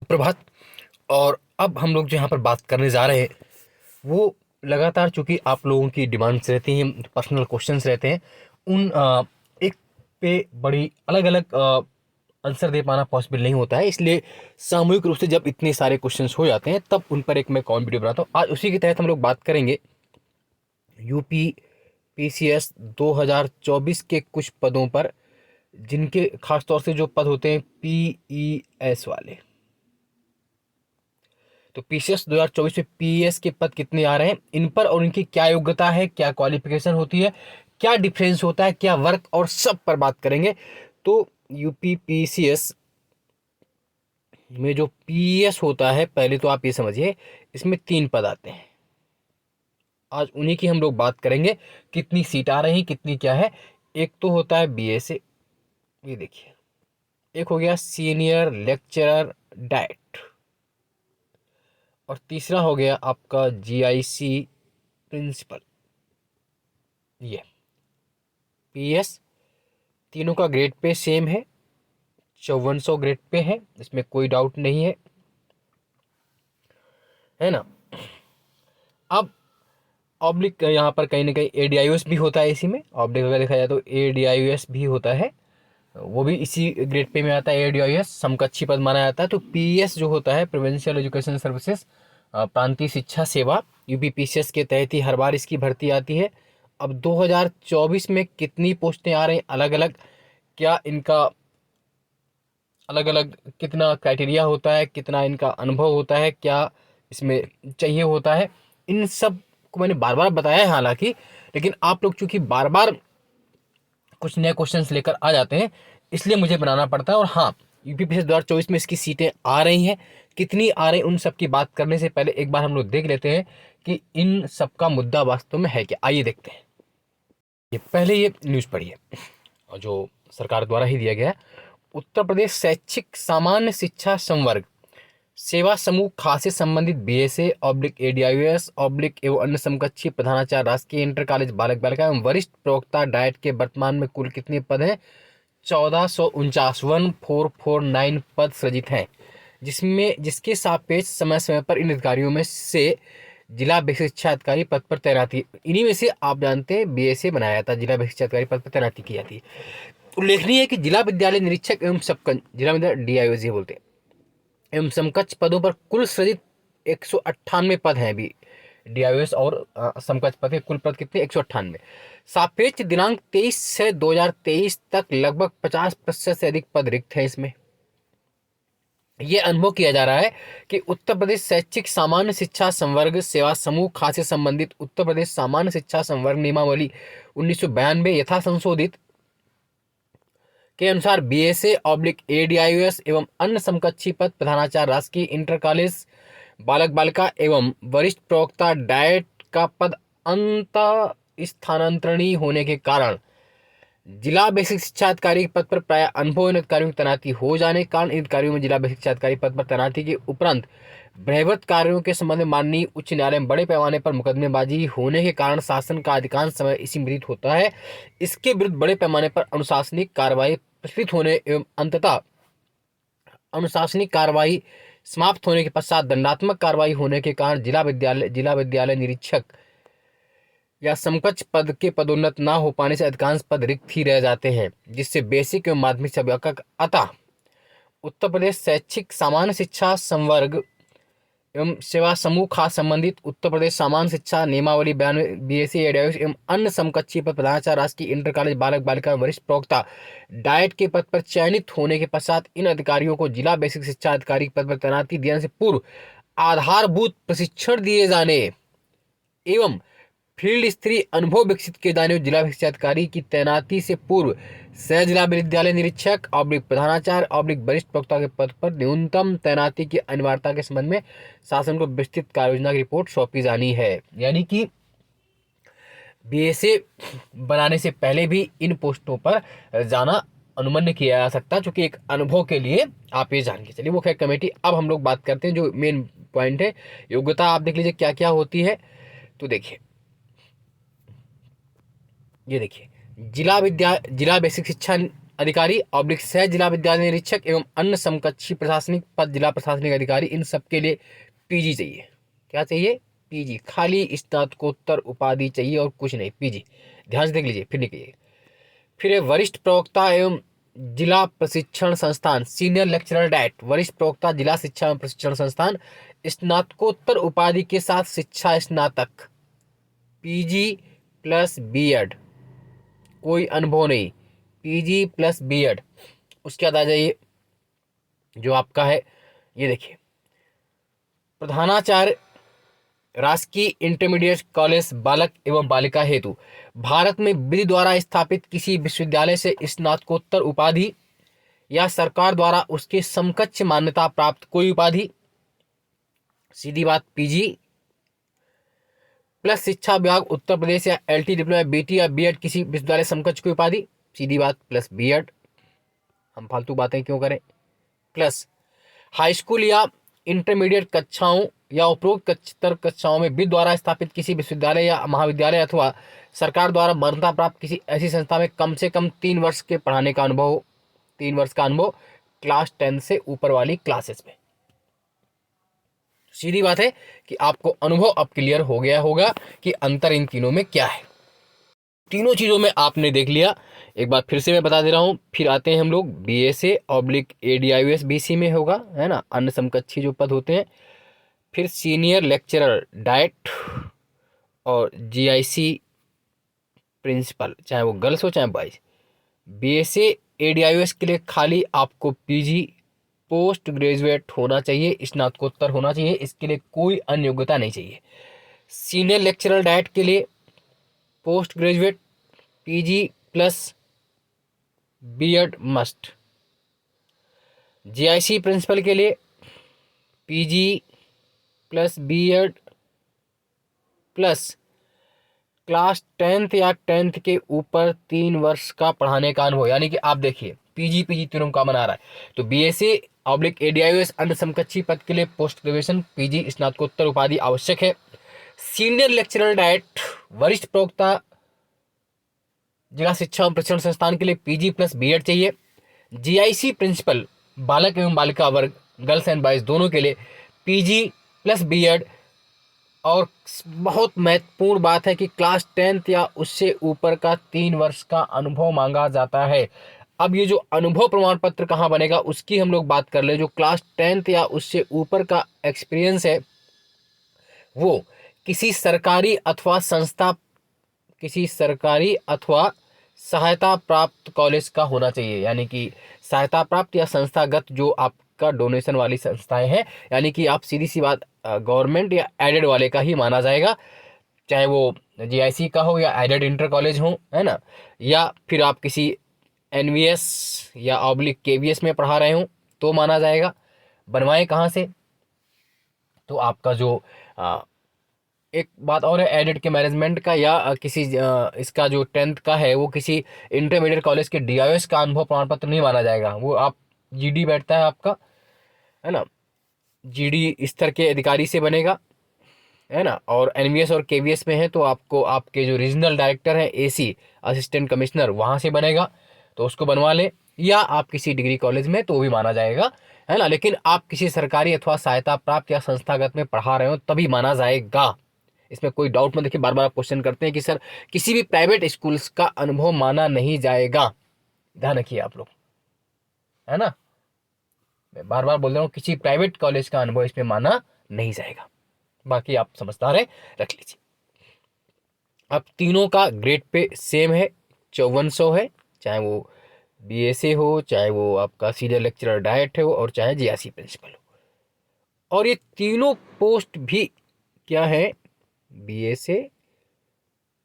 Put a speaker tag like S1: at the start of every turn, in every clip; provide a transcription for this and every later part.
S1: प्रभात। और अब हम लोग जो यहाँ पर बात करने जा रहे हैं वो लगातार, चूंकि आप लोगों की डिमांड्स रहती हैं, पर्सनल क्वेश्चंस रहते हैं, उन एक पे बड़ी अलग अलग आंसर दे पाना पॉसिबल नहीं होता है। इसलिए सामूहिक रूप से जब इतने सारे क्वेश्चंस हो जाते हैं तब उन पर एक मैं कॉम वीडियो बनाता हूँ। आज उसी के तहत हम लोग बात करेंगे यूपी पीसीएस 2024 के कुछ पदों पर, जिनके खास तौर से जो पद होते हैं पीईएस वाले। तो पीसीएस 2024 में पीएस के पद कितने आ रहे हैं, इन पर और इनकी क्या योग्यता है, क्या क्वालिफिकेशन होती है, क्या डिफरेंस होता है, क्या वर्क, और सब पर बात करेंगे। तो यूपी पीसीएस में जो पीएस होता है, पहले तो आप ये समझिए इसमें 3 पद आते हैं। आज उन्हीं की हम लोग बात करेंगे, कितनी सीट आ रही, कितनी क्या है। एक तो होता है बीएसए, ये देखिए, एक हो गया सीनियर लेक्चरर डाइट, और तीसरा हो गया आपका जीआईसी प्रिंसिपल। ये पीएस तीनों का ग्रेड पे सेम है, 5400 ग्रेड पे है, इसमें कोई डाउट नहीं है ना। अब ऑब्लिक यहाँ पर कहीं ना कहीं एडीआईओएस भी होता है, इसी में ऑब्लिक अगर देखा जाए तो एडीआईओएस भी होता है, वो भी इसी ग्रेड पे में आता है। एडीआईओएस समकक्षी पद माना जाता है। तो पीएस जो होता है प्रोविंशियल एजुकेशन सर्विसेज, प्रांतीय शिक्षा सेवा, यूपी पीसीएस के तहत ही हर बार इसकी भर्ती आती है। अब 2024 में कितनी पोस्टें आ रही हैं अलग अलग, क्या इनका अलग अलग कितना क्राइटेरिया होता है, कितना इनका अनुभव होता है, क्या इसमें चाहिए होता है, इन सब को मैंने बार बार बताया है हालांकि, लेकिन आप लोग चूंकि बार बार कुछ नए क्वेश्चंस लेकर आ जाते हैं, इसलिए मुझे बनाना पड़ता है। और हाँ, यूपीपीएससी 2024 में इसकी सीटें आ रही हैं, कितनी आ रही हैं, उन सब की बात करने से पहले एक बार हम लोग देख लेते हैं कि इन सब का मुद्दा वास्तव में है क्या। आइए देखते हैं। ये पहले ये न्यूज़ पढ़िए, और जो सरकार द्वारा ही दिया गया है। उत्तर प्रदेश शैक्षिक सामान्य शिक्षा संवर्ग सेवा समूह खा से संबंधित बीएसए ऑब्लिक एडीआईओएस ऑब्लिक एवं अन्य समकक्षी प्रधानाचार्य राजकीय इंटर कॉलेज बालक बालिका एवं वरिष्ठ प्रवक्ता डाइट के वर्तमान में कुल कितने पद हैं? 1449 पद सृजित हैं, जिसमें जिसके सापेक्ष समय समय पर इन अधिकारियों में से जिला बेसिक शिक्षा अधिकारी पद पर तैनाती, इन्हीं में से आप जानते हैं बीएसए बनाया जाता है, जिला बेसिक शिक्षा अधिकारी पद पर तैनाती की जाती है। उल्लेखनीय है कि जिला विद्यालय निरीक्षक एवं सबकंज, जिला विद्यालय डीआईओ बोलते हैं, एवं समकक्ष पदों पर कुल सृजित 198 पद हैं अभी। डीआईओएस और समकक्ष पद के कुल पद कितने? 198। सापेक्ष दिनांक 23 से 2023 तक लगभग 50% से अधिक पद रिक्त हैं इसमें। ये अनुभव किया जा रहा है कि उत्तर प्रदेश शैक्षिक सामान्य शिक्षा संवर्ग सेवा समूह खा से संबंधित उत्तर प्रदेश सामान्य शिक्षा संवर्ग नियमावली 1992 यथा संशोधित के अनुसार बीएसए ऑब्लिक एडीआईओएस एवं अन्य समकक्षी पद प्रधानाचार्य राजकीय इंटर कॉलेज बालक बालिका एवं वरिष्ठ प्रवक्ता डाइट का पद अंत स्थानांतरणीय होने के कारण जिला बेसिक शिक्षा अधिकारी के पद पर प्राय अनुभवहीन अधिकारियों की तैनाती हो जाने के कारण इन अधिकारियों में जिला बेसिक शिक्षा अधिकारी पद पर तैनाती के उपरांत बृहत कार्यों के संबंध में माननीय उच्च न्यायालय में बड़े पैमाने पर मुकदमेबाजी होने के कारण शासन का अधिकांश समय इसी में व्यतीत होता है। इसके विरुद्ध बड़े पैमाने पर अनुशासनिक कार्रवाई प्रचलित होने एवं अंततः अनुशासनिक कार्रवाई समाप्त होने के पश्चात दंडात्मक कार्रवाई होने के कारण जिला विद्यालय निरीक्षक या समकक्ष पद के पदोन्नत न हो पाने से अधिकांश पद रिक्त ही रह जाते हैं, जिससे बेसिक एवं माध्यमिक शिक्षा। अतः उत्तर प्रदेश शैक्षिक सामान्य शिक्षा संवर्ग एवं सेवा समूह खास संबंधित उत्तर प्रदेश सामान्य शिक्षा नियमावली 92 बीएससी एडीआईओएस एवं अन्य समकक्षी पद प्रधानाचार्य राजकीय इंटर कॉलेज बालक बालिका वरिष्ठ प्रवक्ता डाइट के पद पर चयनित होने के पश्चात इन अधिकारियों को जिला बेसिक शिक्षा अधिकारी पद पर तैनाती देने से पूर्व आधारभूत प्रशिक्षण दिए जाने एवं फील्ड स्तरीय अनुभव विकसित किए जाने जिला शिक्षा अधिकारी की तैनाती से पूर्व सह जिला विद्यालय निरीक्षक ऑब्लिक प्रधानाचार्य ऑब्लिक वरिष्ठ प्रवक्ता के पद पर न्यूनतम तैनाती की अनिवार्यता के संबंध में शासन को विस्तृत कार्य योजना की रिपोर्ट सौंपी जानी है। यानी कि बीएसए बनाने से पहले भी इन पोस्टों पर जाना अनुमन्य किया जा सकता है, क्योंकि एक अनुभव के लिए आप ये जान के चलिए। वो खैर कमेटी, अब हम लोग बात करते हैं जो मेन पॉइंट है योग्यता। आप देख लीजिए क्या क्या होती है। तो देखिए, ये देखिए, जिला बेसिक शिक्षा अधिकारी ऑब्लिक सह जिला विद्यालय निरीक्षक एवं अन्य समकक्षी प्रशासनिक पद जिला प्रशासनिक अधिकारी, इन सब के लिए पीजी चाहिए। क्या चाहिए? पीजी। खाली स्नातकोत्तर उपाधि चाहिए और कुछ नहीं, पीजी। ध्यान से देख लीजिए, फिर लिखिए। फिर है वरिष्ठ प्रवक्ता एवं जिला प्रशिक्षण संस्थान, सीनियर लेक्चरर डाइट, वरिष्ठ प्रवक्ता जिला शिक्षा एवं प्रशिक्षण संस्थान, स्नातकोत्तर उपाधि के साथ शिक्षा स्नातक, पीजी प्लस बीएड, कोई अनुभव नहीं, पीजी प्लस बीएड। उसके बाद आ जाइए जो आपका है, ये देखिए, प्रधानाचार्य राजकीय इंटरमीडिएट कॉलेज बालक एवं बालिका हेतु भारत में विधि द्वारा स्थापित किसी विश्वविद्यालय से स्नातकोत्तर उपाधि या सरकार द्वारा उसके समकक्ष मान्यता प्राप्त कोई उपाधि, सीधी बात पीजी प्लस शिक्षा विभाग उत्तर प्रदेश या एलटी डिप्लोमा बीटी या बीएड किसी विश्वविद्यालय समकक्ष की उपाधि, सीधी बात प्लस बीएड। हम फालतू बातें क्यों करें। प्लस हाई स्कूल या इंटरमीडिएट कक्षाओं या उपरोक्त कक्षाओं में विधि द्वारा स्थापित किसी विश्वविद्यालय या महाविद्यालय अथवा सरकार द्वारा मान्यता प्राप्त किसी ऐसी संस्था में कम से कम 3 वर्ष के पढ़ाने का अनुभव, 3 वर्ष का अनुभव क्लास 10 से ऊपर वाली क्लासेस में। सीधी बात है कि आपको अनुभव अब क्लियर हो गया होगा कि अंतर इन तीनों में क्या है। तीनों चीज़ों में आपने देख लिया। एक बार फिर से मैं बता दे रहा हूँ। फिर आते हैं हम लोग बीएसए ऑब्लिक एडीआईयूएस बीसी में होगा, है ना, अन्य समकक्षी जो पद होते हैं। फिर सीनियर लेक्चरर डाइट और जीआईसी प्रिंसिपल, चाहे वो गर्ल्स हो चाहे बॉयज। बीएसए एडीआईयूएस के लिए खाली आपको पीजी पोस्ट ग्रेजुएट होना चाहिए, स्नातकोत्तर होना चाहिए, इसके लिए कोई अन्य योग्यता नहीं चाहिए। सीनियर लेक्चरर डाइट के लिए post graduate PG plus BEd must. GIC principal के लिए PG plus BEd plus class 10th या 10th के ऊपर 3 वर्ष का पढ़ाने का अनुभव। यानी कि आप देखिए पीजी तीनों का बना रहा है। तो बीएसए ऑब्लिक एडीआईयूएस अन्य समकक्षी पद के लिए पोस्ट ग्रेजुएशन पीजी स्नातकोत्तर उपाधि आवश्यक है। सीनियर लेक्चरर डाइट वरिष्ठ प्रवक्ता जिला शिक्षा एवं प्रशिक्षण संस्थान के लिए पीजी प्लस बीएड चाहिए। जीआईसी प्रिंसिपल बालक एवं बालिका वर्ग गर्ल्स एंड बॉयज दोनों के लिए पीजी प्लस बीएड। और बहुत महत्वपूर्ण बात है कि क्लास 10th या उससे ऊपर का 3 वर्ष का अनुभव मांगा जाता है। अब ये जो अनुभव प्रमाण पत्र कहाँ बनेगा उसकी हम लोग बात कर ले। जो क्लास 10th या उससे ऊपर का एक्सपीरियंस है वो किसी सरकारी अथवा सहायता प्राप्त कॉलेज का होना चाहिए। यानी कि सहायता प्राप्त या संस्थागत जो आपका डोनेशन वाली संस्थाएं हैं, यानी कि आप सीधी सी बात गवर्नमेंट या एडेड वाले का ही माना जाएगा, चाहे वो जीआईसी का हो या एडेड इंटर कॉलेज हो, है ना, या फिर आप किसी एनवीएस या ऑब्लिक केवीएस में पढ़ा रहे हो तो माना जाएगा। बनवाएं कहाँ से? तो आपका जो एक बात और है एडेड के मैनेजमेंट का या किसी इसका जो 10th का है वो किसी इंटरमीडिएट कॉलेज के डीआईएस का अनुभव प्रमाण पत्र नहीं माना जाएगा। वो आप जीडी बैठता है आपका, है ना, जीडी स्तर के अधिकारी से बनेगा, है ना। और एनवीएस और केवीएस में है तो आपको आपके जो रीजनल डायरेक्टर हैं एसी असिस्टेंट कमिश्नर वहाँ से बनेगा, तो उसको बनवा लें। या आप किसी डिग्री कॉलेज में तो भी माना जाएगा, है ना। लेकिन आप किसी सरकारी अथवा सहायता प्राप्त या संस्थागत में पढ़ा रहे हो तभी माना जाएगा। इसमें कोई डाउट मत। देखिए बार बार आप क्वेश्चन करते हैं कि सर किसी भी प्राइवेट स्कूल्स का अनुभव माना नहीं जाएगा। ध्यान रखिए आप लोग, है ना। मैं बार बार बोल रहा हूँ किसी प्राइवेट कॉलेज का अनुभव इसमें माना नहीं जाएगा। बाकी आप समझदार है, रख लीजिए। अब तीनों का ग्रेड पे सेम है, 5400 है, चाहे वो बीएसए हो, चाहे वो आपका सीनियर लेक्चरर डाइट हो और चाहे जीआईसी प्रिंसिपल हो। और ये तीनों पोस्ट भी क्या है? बीएसए,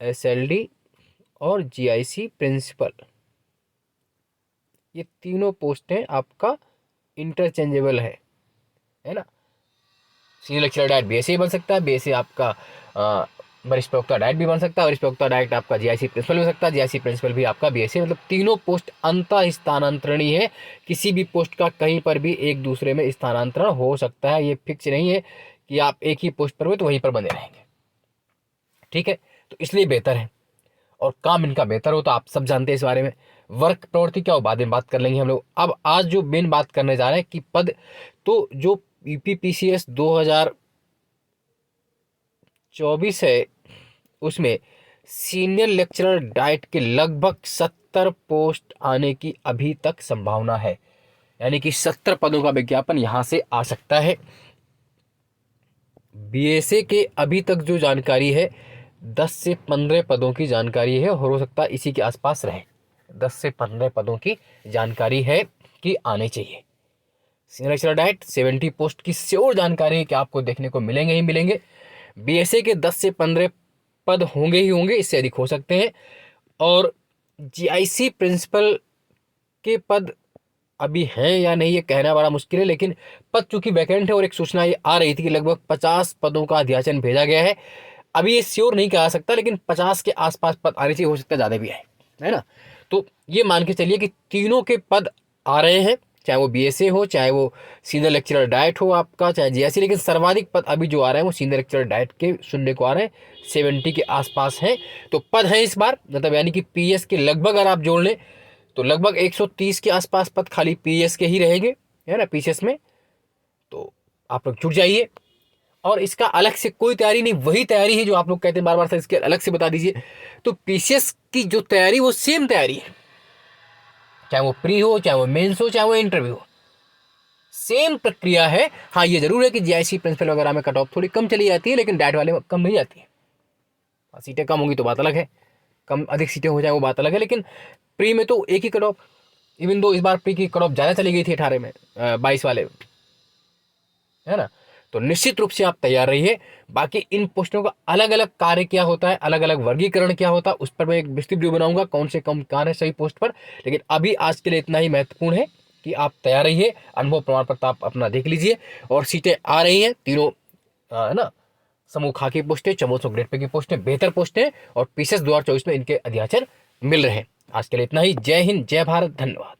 S1: एसएलडी और जीआईसी प्रिंसिपल, ये तीनों पोस्टें आपका इंटरचेंजेबल है ना। सीनियर लेक्चरर डाइट बीएसए बन सकता है, बीएसए आपका वरिष्ठ प्रवक्ता डाइट भी बन सकता है, वरिष्ठ प्रवक्ता डाइट आपका जीआईसी प्रिंसिपल भी हो सकता है, जीआईसी प्रिंसिपल भी आपका बीएसए। मतलब तीनों पोस्ट अंतः स्थानांतरणीय है। किसी भी पोस्ट का कहीं पर भी एक दूसरे में स्थानांतरण हो सकता है। ये फिक्स नहीं है कि आप एक ही पोस्ट पर हुए तो वहीं पर बने रहेंगे, ठीक है। तो इसलिए बेहतर है और काम इनका बेहतर हो तो आप सब जानते हैं इस बारे में। वर्क प्रवृत्ति क्या हो बाद में बात कर लेंगे हम लोग। अब आज जो मेन बात करने जा रहे हैं कि पद, तो जो यूपीपीसीएस 2024 है उसमें सीनियर लेक्चरर डाइट के लगभग 70 पोस्ट आने की अभी तक संभावना है, यानी कि 70 पदों का विज्ञापन यहां से आ सकता है। बीएसए के अभी तक जो जानकारी है 10 से 15 पदों की जानकारी है, और हो सकता है इसी के आसपास रहे। 10 से 15 पदों की जानकारी है कि आने चाहिए। सीनियर लेक्चरर डाइट 70 पोस्ट की श्योर जानकारी है कि आपको देखने को मिलेंगे ही मिलेंगे। बीएसए के 10 से 15 पद होंगे ही होंगे, इससे अधिक हो सकते हैं। और जीआईसी प्रिंसिपल के पद अभी हैं या नहीं ये कहना बड़ा मुश्किल है, लेकिन पद चूंकि वैकेंट है और एक सूचना ये आ रही थी कि लगभग 50 पदों का अध्याचन भेजा गया है। अभी ये श्योर नहीं कहा सकता, लेकिन 50 के आसपास पद आने चाहिए, हो सकता है ज़्यादा भी है ना। तो ये मान के चलिए कि तीनों के पद आ रहे हैं, चाहे वो बीएसए हो, चाहे वो सीनियर लेक्चरर डाइट हो आपका, चाहे जीएससी, लेकिन सर्वाधिक पद अभी जो आ रहे हैं वो सीनियर लेक्चरर डाइट के सुनने को आ रहे हैं, 70 के आसपास हैं। तो पद हैं इस बार, मतलब यानी कि पीएस के लगभग अगर आप जोड़ लें तो लगभग 130 के आसपास पद खाली पीएस के ही रहेंगे, है ना, पीसीएस में। तो आप लोग जुट जाइए, और इसका अलग से कोई तैयारी नहीं, वही तैयारी है जो आप लोग कहते हैं बार बार, इसके अलग से बता दीजिए। तो पीसीएस की जो तैयारी वो सेम तैयारी है, चाहे वो प्री हो, चाहे वो मेंस हो, चाहे वो इंटरव्यू हो, सेम प्रक्रिया है। हाँ ये जरूर है कि जीआईसी प्रिंसिपल वगैरह में कट ऑफ थोड़ी कम चली जाती है, लेकिन डाइट वाले में कम नहीं जाती है। सीटें कम होंगी तो बात अलग है, कम अधिक सीटें हो जाए वो बात अलग है, लेकिन प्री में तो एक ही कट ऑफ, इवन दो इस बार प्री की कट ऑफ ज़्यादा चली गई थी 18 में, 22 वाले, है ना। तो निश्चित रूप से आप तैयार रहिए। बाकी इन पोस्टों का अलग अलग कार्य क्या होता है, अलग अलग वर्गीकरण क्या होता है, उस पर मैं एक विस्तृत वीडियो बनाऊंगा, कौन से कम कार्य है सही पोस्ट पर। लेकिन अभी आज के लिए इतना ही महत्वपूर्ण है कि आप तैयार रहिए। अनुभव प्रमाण पत्र आप अपना देख लीजिए, और सीटें आ रही हैं तीनों, है ना, समूह खा की पोस्टें, चमोत्सव ग्रेड पे की पोस्टें, बेहतर पोस्टें, और पीसीएस 2024 में इनके अध्याचन मिल रहे हैं। आज के लिए इतना ही। जय हिंद, जय भारत, धन्यवाद।